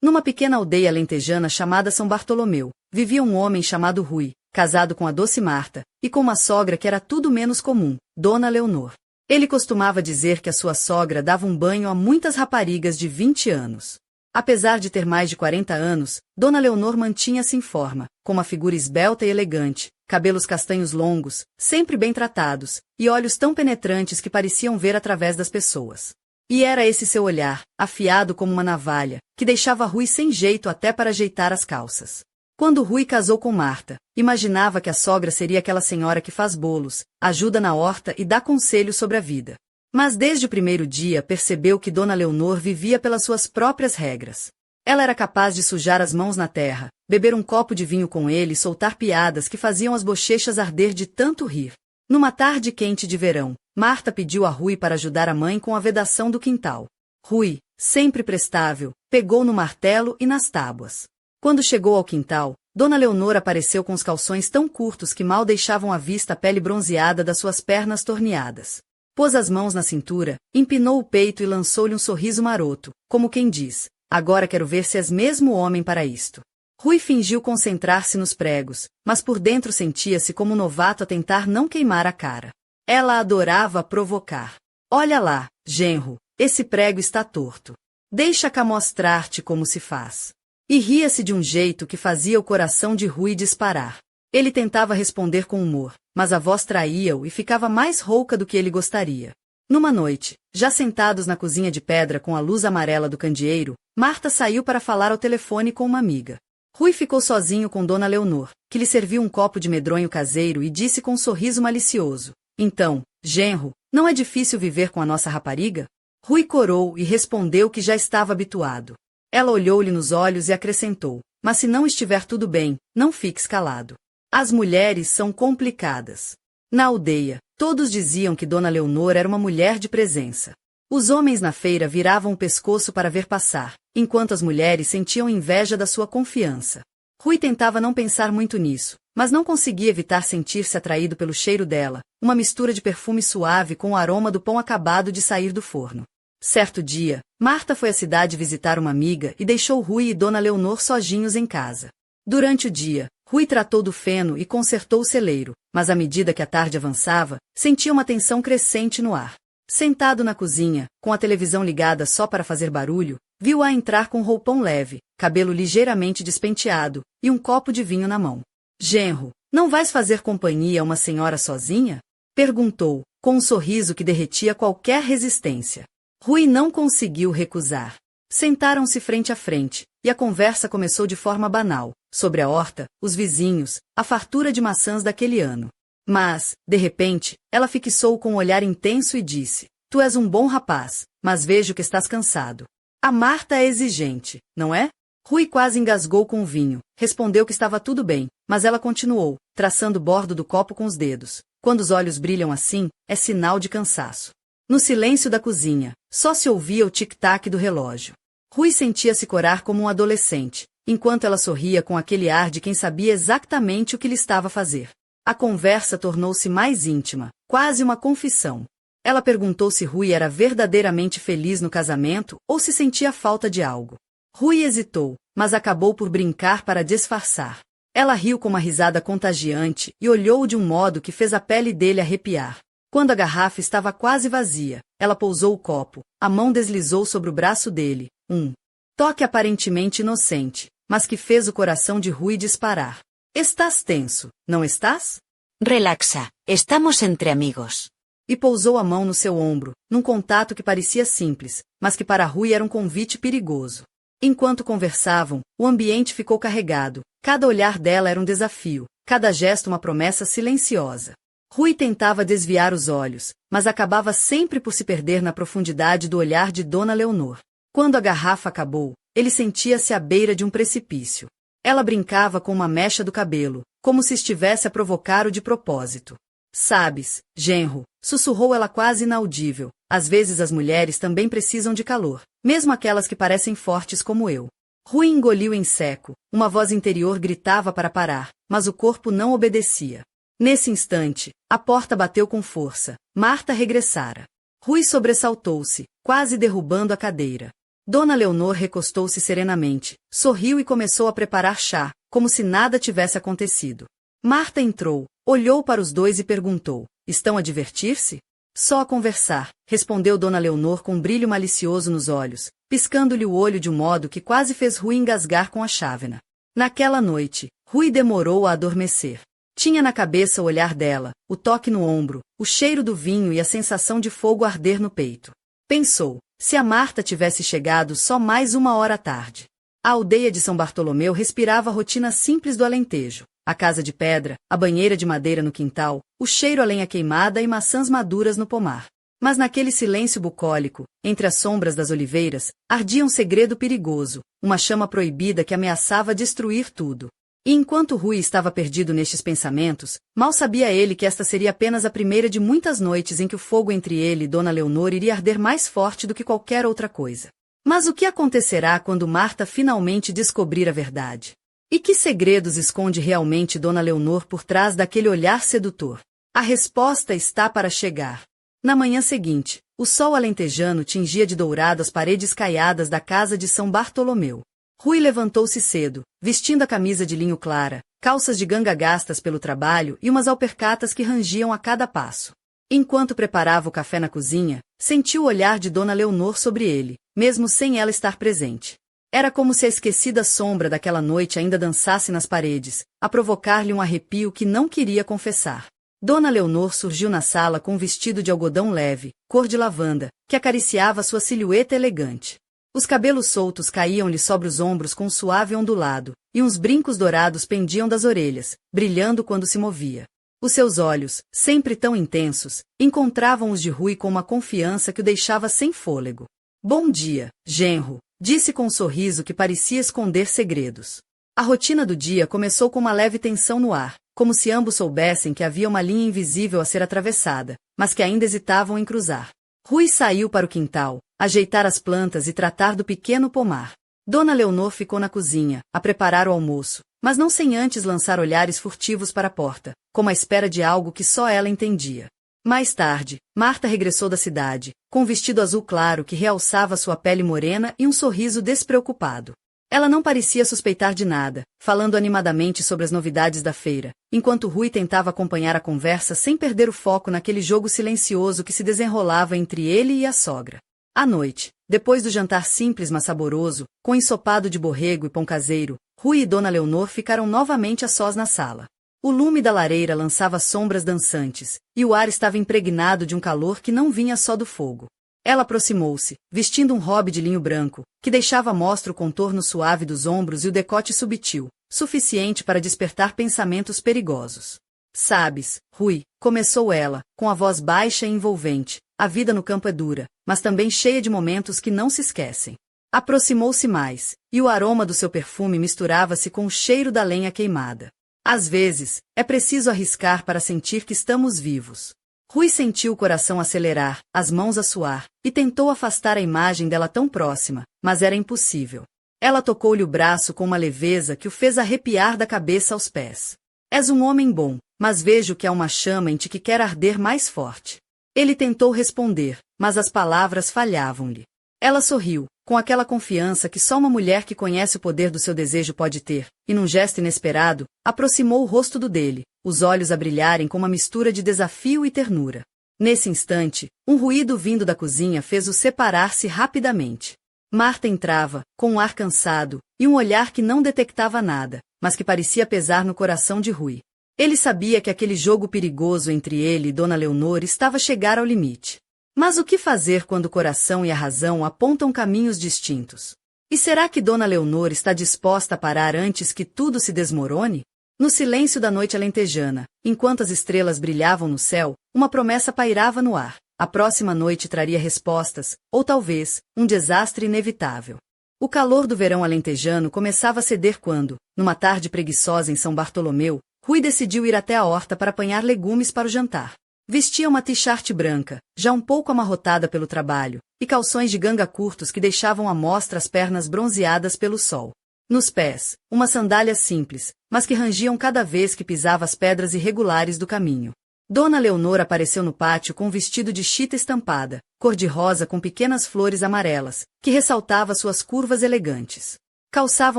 Numa pequena aldeia alentejana chamada São Bartolomeu, vivia um homem chamado Rui, casado com a doce Marta, e com uma sogra que era tudo menos comum, Dona Leonor. Ele costumava dizer que a sua sogra dava um banho a muitas raparigas de 20 anos. Apesar de ter mais de 40 anos, Dona Leonor mantinha-se em forma, com uma figura esbelta e elegante, cabelos castanhos longos, sempre bem tratados, e olhos tão penetrantes que pareciam ver através das pessoas. E era esse seu olhar, afiado como uma navalha, que deixava Rui sem jeito até para ajeitar as calças. Quando Rui casou com Marta, imaginava que a sogra seria aquela senhora que faz bolos, ajuda na horta e dá conselhos sobre a vida. Mas desde o primeiro dia percebeu que Dona Leonor vivia pelas suas próprias regras. Ela era capaz de sujar as mãos na terra, beber um copo de vinho com ele e soltar piadas que faziam as bochechas arder de tanto rir. Numa tarde quente de verão, Marta pediu a Rui para ajudar a mãe com a vedação do quintal. Rui, sempre prestável, pegou no martelo e nas tábuas. Quando chegou ao quintal, Dona Leonor apareceu com os calções tão curtos que mal deixavam à vista a pele bronzeada das suas pernas torneadas. Pôs as mãos na cintura, empinou o peito e lançou-lhe um sorriso maroto, como quem diz, agora quero ver se és mesmo homem para isto. Rui fingiu concentrar-se nos pregos, mas por dentro sentia-se como um novato a tentar não queimar a cara. Ela adorava provocar. Olha lá, genro, esse prego está torto. Deixa cá mostrar-te como se faz. E ria-se de um jeito que fazia o coração de Rui disparar. Ele tentava responder com humor, mas a voz traía-o e ficava mais rouca do que ele gostaria. Numa noite, já sentados na cozinha de pedra com a luz amarela do candeeiro, Marta saiu para falar ao telefone com uma amiga. Rui ficou sozinho com Dona Leonor, que lhe serviu um copo de medronho caseiro e disse com um sorriso malicioso: então, genro, não é difícil viver com a nossa rapariga? Rui corou e respondeu que já estava habituado. Ela olhou-lhe nos olhos e acrescentou: mas se não estiver tudo bem, não fiques calado. As mulheres são complicadas. Na aldeia, todos diziam que Dona Leonor era uma mulher de presença. Os homens na feira viravam o pescoço para ver passar, enquanto as mulheres sentiam inveja da sua confiança. Rui tentava não pensar muito nisso, mas não conseguia evitar sentir-se atraído pelo cheiro dela, uma mistura de perfume suave com o aroma do pão acabado de sair do forno. Certo dia, Marta foi à cidade visitar uma amiga e deixou Rui e Dona Leonor sozinhos em casa. Durante o dia, Rui tratou do feno e consertou o celeiro, mas à medida que a tarde avançava, sentia uma tensão crescente no ar. Sentado na cozinha, com a televisão ligada só para fazer barulho, viu-a entrar com um roupão leve, cabelo ligeiramente despenteado, e um copo de vinho na mão. Genro, não vais fazer companhia a uma senhora sozinha? Perguntou, com um sorriso que derretia qualquer resistência. Rui não conseguiu recusar. Sentaram-se frente a frente, e a conversa começou de forma banal, sobre a horta, os vizinhos, a fartura de maçãs daquele ano. Mas, de repente, ela fixou-o com um olhar intenso e disse: tu és um bom rapaz, mas vejo que estás cansado. A Marta é exigente, não é? Rui quase engasgou com o vinho, respondeu que estava tudo bem, mas ela continuou, traçando o bordo do copo com os dedos. Quando os olhos brilham assim, é sinal de cansaço. No silêncio da cozinha, só se ouvia o tic-tac do relógio. Rui sentia-se corar como um adolescente, enquanto ela sorria com aquele ar de quem sabia exatamente o que lhe estava a fazer. A conversa tornou-se mais íntima, quase uma confissão. Ela perguntou se Rui era verdadeiramente feliz no casamento ou se sentia falta de algo. Rui hesitou, mas acabou por brincar para disfarçar. Ela riu com uma risada contagiante e olhou-o de um modo que fez a pele dele arrepiar. Quando a garrafa estava quase vazia, ela pousou o copo, a mão deslizou sobre o braço dele, um toque aparentemente inocente, mas que fez o coração de Rui disparar. Estás tenso, não estás? Relaxa, estamos entre amigos. E pousou a mão no seu ombro, num contato que parecia simples, mas que para Rui era um convite perigoso. Enquanto conversavam, o ambiente ficou carregado, cada olhar dela era um desafio, cada gesto uma promessa silenciosa. Rui tentava desviar os olhos, mas acabava sempre por se perder na profundidade do olhar de Dona Leonor. Quando a garrafa acabou, ele sentia-se à beira de um precipício. Ela brincava com uma mecha do cabelo, como se estivesse a provocar-o de propósito. Sabes, genro, sussurrou ela quase inaudível, às vezes as mulheres também precisam de calor, mesmo aquelas que parecem fortes como eu. Rui engoliu em seco, uma voz interior gritava para parar, mas o corpo não obedecia. Nesse instante, a porta bateu com força. Marta regressara. Rui sobressaltou-se, quase derrubando a cadeira. Dona Leonor recostou-se serenamente, sorriu e começou a preparar chá, como se nada tivesse acontecido. Marta entrou, olhou para os dois e perguntou: estão a divertir-se? Só a conversar, respondeu Dona Leonor com um brilho malicioso nos olhos, piscando-lhe o olho de um modo que quase fez Rui engasgar com a chávena. Naquela noite, Rui demorou a adormecer. Tinha na cabeça o olhar dela, o toque no ombro, o cheiro do vinho e a sensação de fogo arder no peito. Pensou, se a Marta tivesse chegado só mais 1 hora tarde. A aldeia de São Bartolomeu respirava a rotina simples do Alentejo. A casa de pedra, a banheira de madeira no quintal, o cheiro a lenha queimada e maçãs maduras no pomar. Mas naquele silêncio bucólico, entre as sombras das oliveiras, ardia um segredo perigoso, uma chama proibida que ameaçava destruir tudo. E enquanto Rui estava perdido nestes pensamentos, mal sabia ele que esta seria apenas a primeira de muitas noites em que o fogo entre ele e Dona Leonor iria arder mais forte do que qualquer outra coisa. Mas o que acontecerá quando Marta finalmente descobrir a verdade? E que segredos esconde realmente Dona Leonor por trás daquele olhar sedutor? A resposta está para chegar. Na manhã seguinte, o sol alentejano tingia de dourado as paredes caiadas da casa de São Bartolomeu. Rui levantou-se cedo, vestindo a camisa de linho clara, calças de ganga gastas pelo trabalho e umas alpercatas que rangiam a cada passo. Enquanto preparava o café na cozinha, sentiu o olhar de Dona Leonor sobre ele, mesmo sem ela estar presente. Era como se a esquecida sombra daquela noite ainda dançasse nas paredes, a provocar-lhe um arrepio que não queria confessar. Dona Leonor surgiu na sala com um vestido de algodão leve, cor de lavanda, que acariciava sua silhueta elegante. Os cabelos soltos caíam-lhe sobre os ombros com um suave ondulado, e uns brincos dourados pendiam das orelhas, brilhando quando se movia. Os seus olhos, sempre tão intensos, encontravam os de Rui com uma confiança que o deixava sem fôlego. Bom dia, genro, disse com um sorriso que parecia esconder segredos. A rotina do dia começou com uma leve tensão no ar, como se ambos soubessem que havia uma linha invisível a ser atravessada, mas que ainda hesitavam em cruzar. Rui saiu para o quintal, ajeitar as plantas e tratar do pequeno pomar. Dona Leonor ficou na cozinha, a preparar o almoço, mas não sem antes lançar olhares furtivos para a porta, como à espera de algo que só ela entendia. Mais tarde, Marta regressou da cidade, com um vestido azul claro que realçava sua pele morena e um sorriso despreocupado. Ela não parecia suspeitar de nada, falando animadamente sobre as novidades da feira, enquanto Rui tentava acompanhar a conversa sem perder o foco naquele jogo silencioso que se desenrolava entre ele e a sogra. À noite, depois do jantar simples mas saboroso, com ensopado de borrego e pão caseiro, Rui e Dona Leonor ficaram novamente a sós na sala. O lume da lareira lançava sombras dançantes, e o ar estava impregnado de um calor que não vinha só do fogo. Ela aproximou-se, vestindo um robe de linho branco, que deixava à mostra o contorno suave dos ombros e o decote subtil, suficiente para despertar pensamentos perigosos. Sabes, Rui, começou ela, com a voz baixa e envolvente, a vida no campo é dura, mas também cheia de momentos que não se esquecem. Aproximou-se mais, e o aroma do seu perfume misturava-se com o cheiro da lenha queimada. Às vezes, é preciso arriscar para sentir que estamos vivos. Rui sentiu o coração acelerar, as mãos a suar, e tentou afastar a imagem dela tão próxima, mas era impossível. Ela tocou-lhe o braço com uma leveza que o fez arrepiar da cabeça aos pés. És um homem bom, mas vejo que há uma chama em ti que quer arder mais forte. Ele tentou responder, mas as palavras falhavam-lhe. Ela sorriu, com aquela confiança que só uma mulher que conhece o poder do seu desejo pode ter, e num gesto inesperado, aproximou o rosto do dele, os olhos a brilharem com uma mistura de desafio e ternura. Nesse instante, um ruído vindo da cozinha fez-o separar-se rapidamente. Marta entrava, com um ar cansado, e um olhar que não detectava nada, mas que parecia pesar no coração de Rui. Ele sabia que aquele jogo perigoso entre ele e Dona Leonor estava a chegar ao limite. Mas o que fazer quando o coração e a razão apontam caminhos distintos? E será que Dona Leonor está disposta a parar antes que tudo se desmorone? No silêncio da noite alentejana, enquanto as estrelas brilhavam no céu, uma promessa pairava no ar. A próxima noite traria respostas, ou talvez, um desastre inevitável. O calor do verão alentejano começava a ceder quando, numa tarde preguiçosa em São Bartolomeu, Rui decidiu ir até a horta para apanhar legumes para o jantar. Vestia uma t-shirt branca, já um pouco amarrotada pelo trabalho, e calções de ganga curtos que deixavam à mostra as pernas bronzeadas pelo sol. Nos pés, umas sandálias simples, mas que rangiam cada vez que pisava as pedras irregulares do caminho. Dona Leonor apareceu no pátio com um vestido de chita estampada, cor-de-rosa com pequenas flores amarelas, que ressaltava suas curvas elegantes. Calçava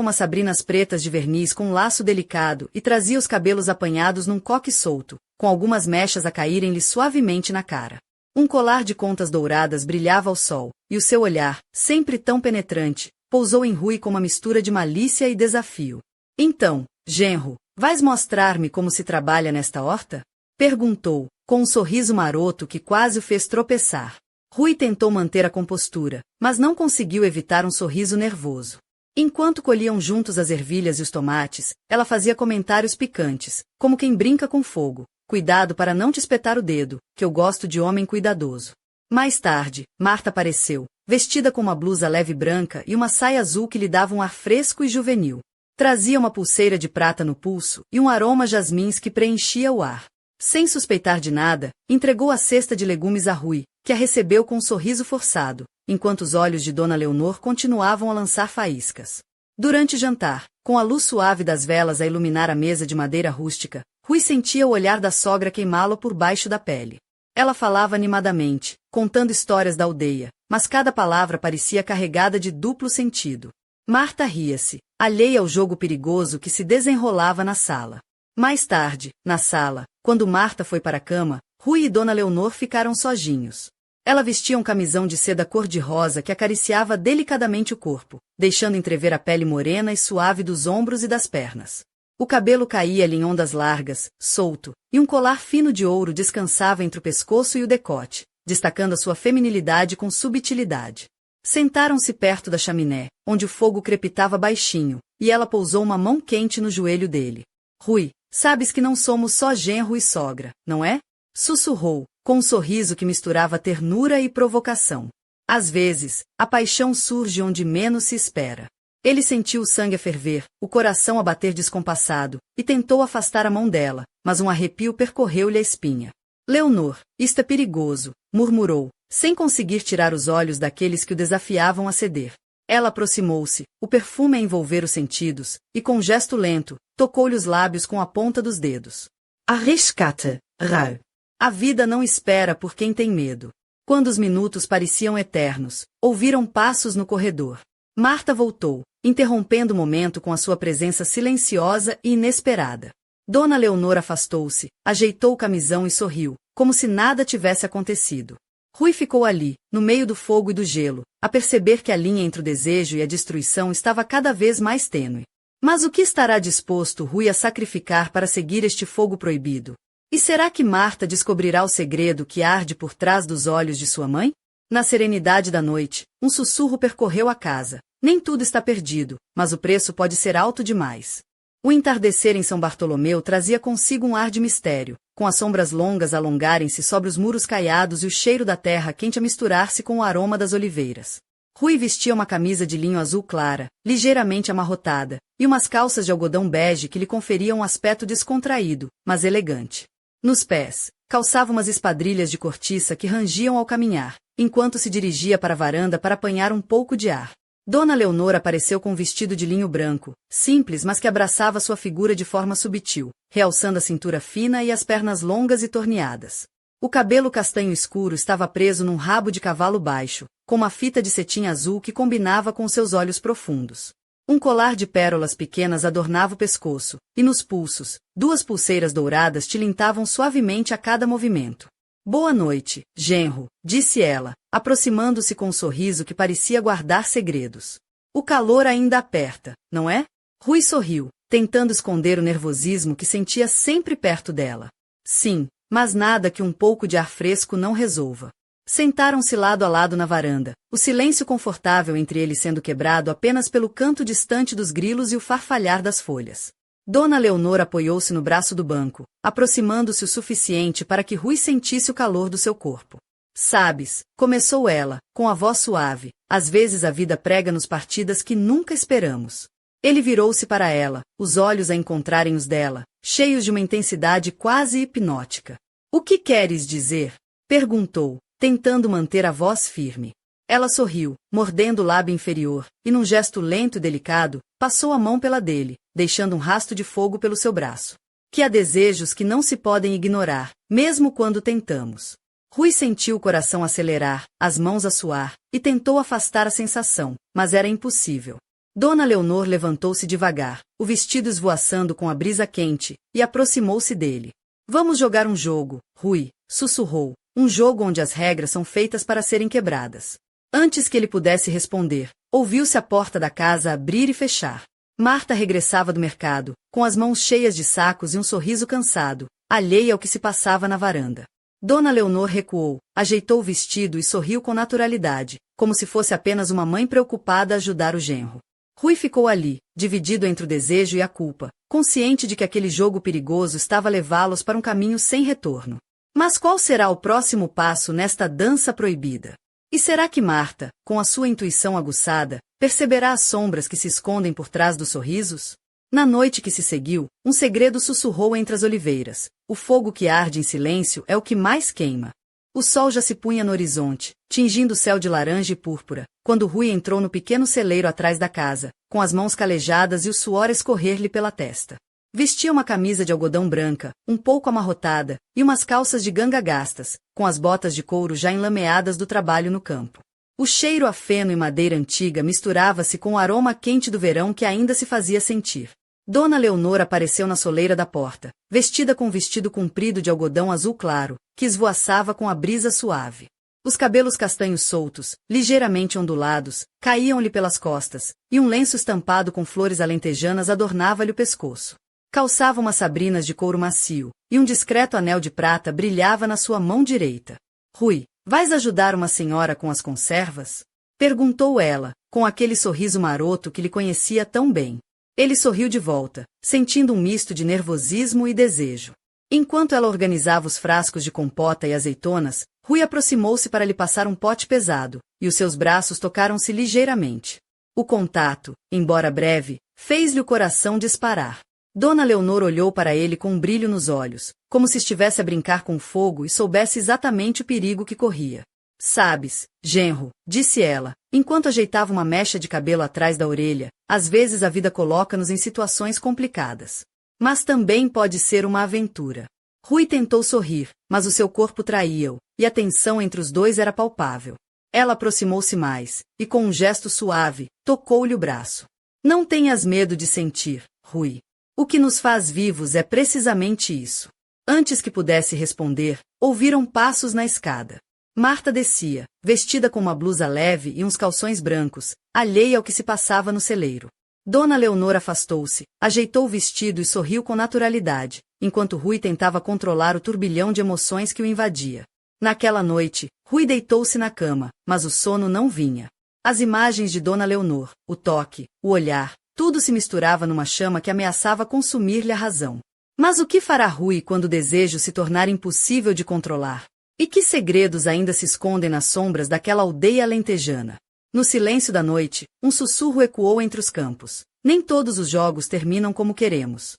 umas sabrinas pretas de verniz com um laço delicado e trazia os cabelos apanhados num coque solto, com algumas mechas a caírem-lhe suavemente na cara. Um colar de contas douradas brilhava ao sol, e o seu olhar, sempre tão penetrante, pousou em Rui com uma mistura de malícia e desafio. Então, genro, vais mostrar-me como se trabalha nesta horta? Perguntou, com um sorriso maroto que quase o fez tropeçar. Rui tentou manter a compostura, mas não conseguiu evitar um sorriso nervoso. Enquanto colhiam juntos as ervilhas e os tomates, ela fazia comentários picantes, como quem brinca com fogo. Cuidado para não te espetar o dedo, que eu gosto de homem cuidadoso. Mais tarde, Marta apareceu, vestida com uma blusa leve branca e uma saia azul que lhe dava um ar fresco e juvenil. Trazia uma pulseira de prata no pulso e um aroma jasmins que preenchia o ar. Sem suspeitar de nada, entregou a cesta de legumes a Rui, que a recebeu com um sorriso forçado, enquanto os olhos de Dona Leonor continuavam a lançar faíscas. Durante o jantar, com a luz suave das velas a iluminar a mesa de madeira rústica, Rui sentia o olhar da sogra queimá-lo por baixo da pele. Ela falava animadamente, contando histórias da aldeia, mas cada palavra parecia carregada de duplo sentido. Marta ria-se, alheia ao jogo perigoso que se desenrolava na sala. Mais tarde, na sala, quando Marta foi para a cama, Rui e Dona Leonor ficaram sozinhos. Ela vestia um camisão de seda cor-de-rosa que acariciava delicadamente o corpo, deixando entrever a pele morena e suave dos ombros e das pernas. O cabelo caía-lhe em ondas largas, solto, e um colar fino de ouro descansava entre o pescoço e o decote, destacando a sua feminilidade com subtilidade. Sentaram-se perto da chaminé, onde o fogo crepitava baixinho, e ela pousou uma mão quente no joelho dele. Rui, sabes que não somos só genro e sogra, não é? Sussurrou, com um sorriso que misturava ternura e provocação. Às vezes, a paixão surge onde menos se espera. Ele sentiu o sangue a ferver, o coração a bater descompassado, e tentou afastar a mão dela, mas um arrepio percorreu-lhe a espinha. Leonor, isto é perigoso, murmurou, sem conseguir tirar os olhos daqueles que o desafiavam a ceder. Ela aproximou-se, o perfume a envolver os sentidos, e com um gesto lento, tocou-lhe os lábios com a ponta dos dedos. Arrisca-te, Rau. A vida não espera por quem tem medo. Quando os minutos pareciam eternos, ouviram passos no corredor. Marta voltou, interrompendo o momento com a sua presença silenciosa e inesperada. Dona Leonor afastou-se, ajeitou o camisão e sorriu, como se nada tivesse acontecido. Rui ficou ali, no meio do fogo e do gelo, a perceber que a linha entre o desejo e a destruição estava cada vez mais tênue. Mas o que estará disposto Rui a sacrificar para seguir este fogo proibido? E será que Marta descobrirá o segredo que arde por trás dos olhos de sua mãe? Na serenidade da noite, um sussurro percorreu a casa. Nem tudo está perdido, mas o preço pode ser alto demais. O entardecer em São Bartolomeu trazia consigo um ar de mistério, com as sombras longas a alongarem-se sobre os muros caiados e o cheiro da terra quente a misturar-se com o aroma das oliveiras. Rui vestia uma camisa de linho azul clara, ligeiramente amarrotada, e umas calças de algodão bege que lhe conferiam um aspecto descontraído, mas elegante. Nos pés, calçava umas espadrilhas de cortiça que rangiam ao caminhar, enquanto se dirigia para a varanda para apanhar um pouco de ar. Dona Leonor apareceu com um vestido de linho branco, simples mas que abraçava sua figura de forma sutil, realçando a cintura fina e as pernas longas e torneadas. O cabelo castanho escuro estava preso num rabo de cavalo baixo, com uma fita de cetim azul que combinava com seus olhos profundos. Um colar de pérolas pequenas adornava o pescoço, e nos pulsos, 2 pulseiras douradas tilintavam suavemente a cada movimento. Boa noite, genro, disse ela, aproximando-se com um sorriso que parecia guardar segredos. O calor ainda aperta, não é? Rui sorriu, tentando esconder o nervosismo que sentia sempre perto dela. Sim, mas nada que um pouco de ar fresco não resolva. Sentaram-se lado a lado na varanda, o silêncio confortável entre eles sendo quebrado apenas pelo canto distante dos grilos e o farfalhar das folhas. Dona Leonor apoiou-se no braço do banco, aproximando-se o suficiente para que Rui sentisse o calor do seu corpo. Sabes, começou ela, com a voz suave, às vezes a vida prega-nos partidas que nunca esperamos. Ele virou-se para ela, os olhos a encontrarem os dela, cheios de uma intensidade quase hipnótica. O que queres dizer? Perguntou, tentando manter a voz firme. Ela sorriu, mordendo o lábio inferior, e num gesto lento e delicado, passou a mão pela dele, deixando um rasto de fogo pelo seu braço. Que há desejos que não se podem ignorar, mesmo quando tentamos. Rui sentiu o coração acelerar, as mãos a suar, e tentou afastar a sensação, mas era impossível. Dona Leonor levantou-se devagar, o vestido esvoaçando com a brisa quente, e aproximou-se dele. Vamos jogar um jogo, Rui, sussurrou, um jogo onde as regras são feitas para serem quebradas. Antes que ele pudesse responder, ouviu-se a porta da casa abrir e fechar. Marta regressava do mercado, com as mãos cheias de sacos e um sorriso cansado, alheia ao que se passava na varanda. Dona Leonor recuou, ajeitou o vestido e sorriu com naturalidade, como se fosse apenas uma mãe preocupada a ajudar o genro. Rui ficou ali, dividido entre o desejo e a culpa, consciente de que aquele jogo perigoso estava a levá-los para um caminho sem retorno. Mas qual será o próximo passo nesta dança proibida? E será que Marta, com a sua intuição aguçada, perceberá as sombras que se escondem por trás dos sorrisos? Na noite que se seguiu, um segredo sussurrou entre as oliveiras. O fogo que arde em silêncio é o que mais queima. O sol já se punha no horizonte, tingindo o céu de laranja e púrpura, quando Rui entrou no pequeno celeiro atrás da casa, com as mãos calejadas e o suor a escorrer-lhe pela testa. Vestia uma camisa de algodão branca, um pouco amarrotada, e umas calças de ganga gastas, com as botas de couro já enlameadas do trabalho no campo. O cheiro a feno e madeira antiga misturava-se com o aroma quente do verão que ainda se fazia sentir. Dona Leonor apareceu na soleira da porta, vestida com um vestido comprido de algodão azul claro, que esvoaçava com a brisa suave. Os cabelos castanhos soltos, ligeiramente ondulados, caíam-lhe pelas costas, e um lenço estampado com flores alentejanas adornava-lhe o pescoço. Calçava umas sabrinas de couro macio, e um discreto anel de prata brilhava na sua mão direita. Rui, vais ajudar uma senhora com as conservas? Perguntou ela, com aquele sorriso maroto que lhe conhecia tão bem. Ele sorriu de volta, sentindo um misto de nervosismo e desejo. Enquanto ela organizava os frascos de compota e azeitonas, Rui aproximou-se para lhe passar um pote pesado, e os seus braços tocaram-se ligeiramente. O contato, embora breve, fez-lhe o coração disparar. Dona Leonor olhou para ele com um brilho nos olhos, como se estivesse a brincar com fogo e soubesse exatamente o perigo que corria. Sabes, genro, disse ela, enquanto ajeitava uma mecha de cabelo atrás da orelha, às vezes a vida coloca-nos em situações complicadas. Mas também pode ser uma aventura. Rui tentou sorrir, mas o seu corpo traía-o, e a tensão entre os dois era palpável. Ela aproximou-se mais, e com um gesto suave, tocou-lhe o braço. Não tenhas medo de sentir, Rui. O que nos faz vivos é precisamente isso. Antes que pudesse responder, ouviram passos na escada. Marta descia, vestida com uma blusa leve e uns calções brancos, alheia ao que se passava no celeiro. Dona Leonor afastou-se, ajeitou o vestido e sorriu com naturalidade, enquanto Rui tentava controlar o turbilhão de emoções que o invadia. Naquela noite, Rui deitou-se na cama, mas o sono não vinha. As imagens de Dona Leonor, o toque, o olhar, tudo se misturava numa chama que ameaçava consumir-lhe a razão. Mas o que fará Rui quando o desejo se tornar impossível de controlar? E que segredos ainda se escondem nas sombras daquela aldeia alentejana? No silêncio da noite, um sussurro ecoou entre os campos. Nem todos os jogos terminam como queremos.